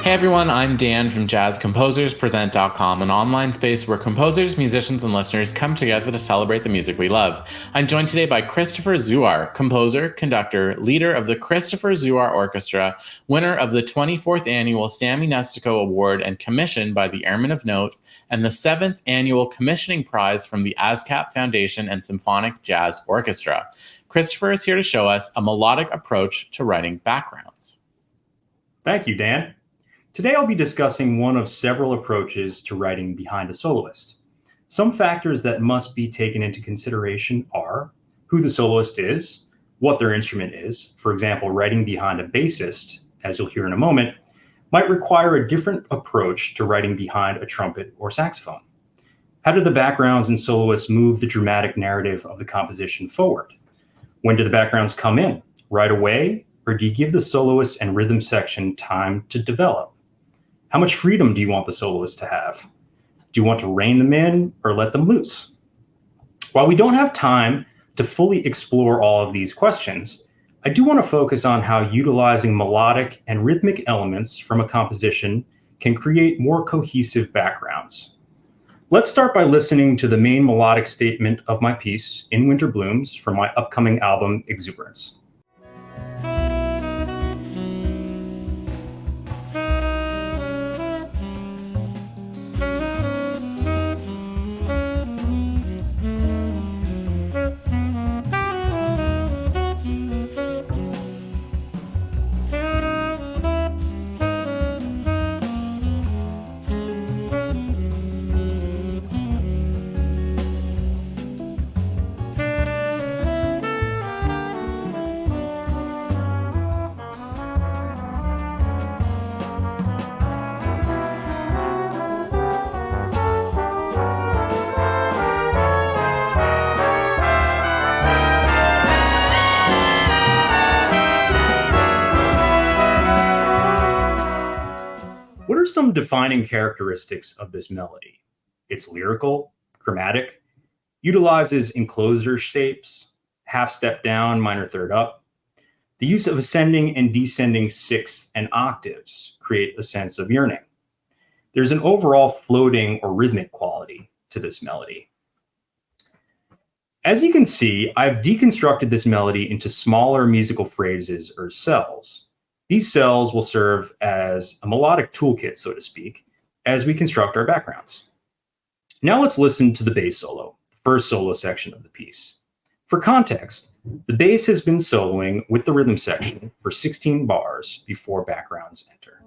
Hey everyone, I'm Dan from JazzComposersPresent.com, an online space where composers, musicians, and listeners come together to celebrate the music we love. I'm joined today by Christopher Zuar, composer, conductor, leader of the Christopher Zuar Orchestra, winner of the 24th Annual Sammy Nestico Award and commissioned by the Airmen of Note, and the 7th Annual Commissioning Prize from the ASCAP Foundation and Symphonic Jazz Orchestra. Christopher is here to show us a melodic approach to writing backgrounds. Thank you, Dan. Today I'll be discussing one of several approaches to writing behind a soloist. Some factors that must be taken into consideration are who the soloist is, what their instrument is. For example, writing behind a bassist, as you'll hear in a moment, might require a different approach to writing behind a trumpet or saxophone. How do the backgrounds and soloists move the dramatic narrative of the composition forward? When do the backgrounds come in? Right away? Or do you give the soloist and rhythm section time to develop? How much freedom do you want the soloist to have? Do you want to rein them in or let them loose? While we don't have time to fully explore all of these questions, I do want to focus on how utilizing melodic and rhythmic elements from a composition can create more cohesive backgrounds. Let's start by listening to the main melodic statement of my piece, In Winter Blooms, from my upcoming album, Exuberance. What are some defining characteristics of this melody? It's lyrical, chromatic, utilizes enclosure shapes, half step down, minor third up. The use of ascending and descending sixths and octaves create a sense of yearning. There's an overall floating or rhythmic quality to this melody. As you can see, I've deconstructed this melody into smaller musical phrases or cells. These cells will serve as a melodic toolkit, so to speak, as we construct our backgrounds. Now let's listen to the bass solo, the first solo section of the piece. For context, the bass has been soloing with the rhythm section for 16 bars before backgrounds enter.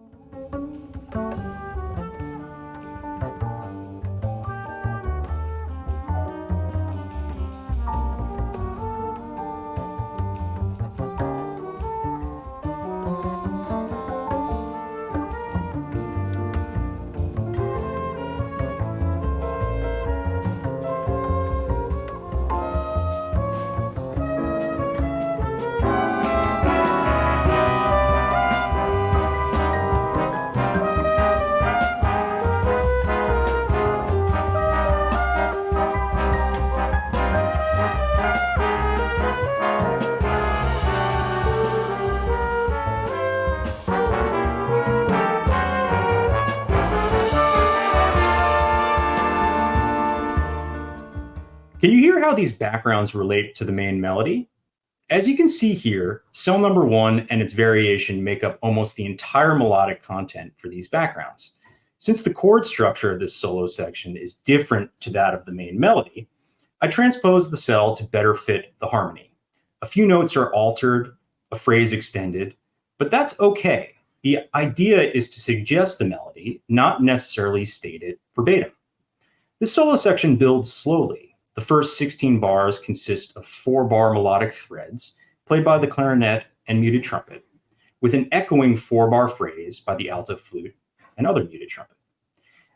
Can you hear how these backgrounds relate to the main melody? As you can see here, cell number 1 and its variation make up almost the entire melodic content for these backgrounds. Since the chord structure of this solo section is different to that of the main melody, I transposed the cell to better fit the harmony. A few notes are altered, a phrase extended, but that's okay. The idea is to suggest the melody, not necessarily state it verbatim. This solo section builds slowly. The first 16 bars consist of 4-bar melodic threads played by the clarinet and muted trumpet, with an echoing 4-bar phrase by the alto flute and other muted trumpet.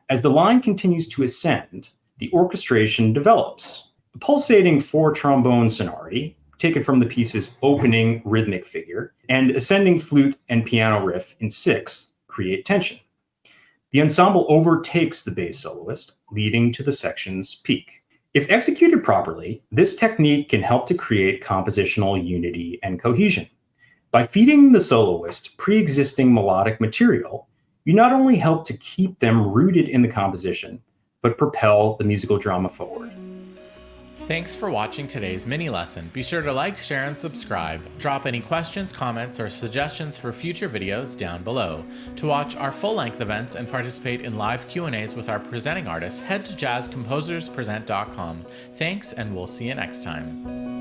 As the line continues to ascend, the orchestration develops. A pulsating 4-trombone sonority, taken from the piece's opening rhythmic figure, and ascending flute and piano riff in 6th create tension. The ensemble overtakes the bass soloist, leading to the section's peak. If executed properly, this technique can help to create compositional unity and cohesion. By feeding the soloist pre-existing melodic material, you not only help to keep them rooted in the composition, but propel the musical drama forward. Thanks for watching today's mini lesson. Be sure to like, share, and subscribe. Drop any questions, comments, or suggestions for future videos down below. To watch our full-length events and participate in live Q&As with our presenting artists, head to jazzcomposerspresent.com. Thanks, and we'll see you next time.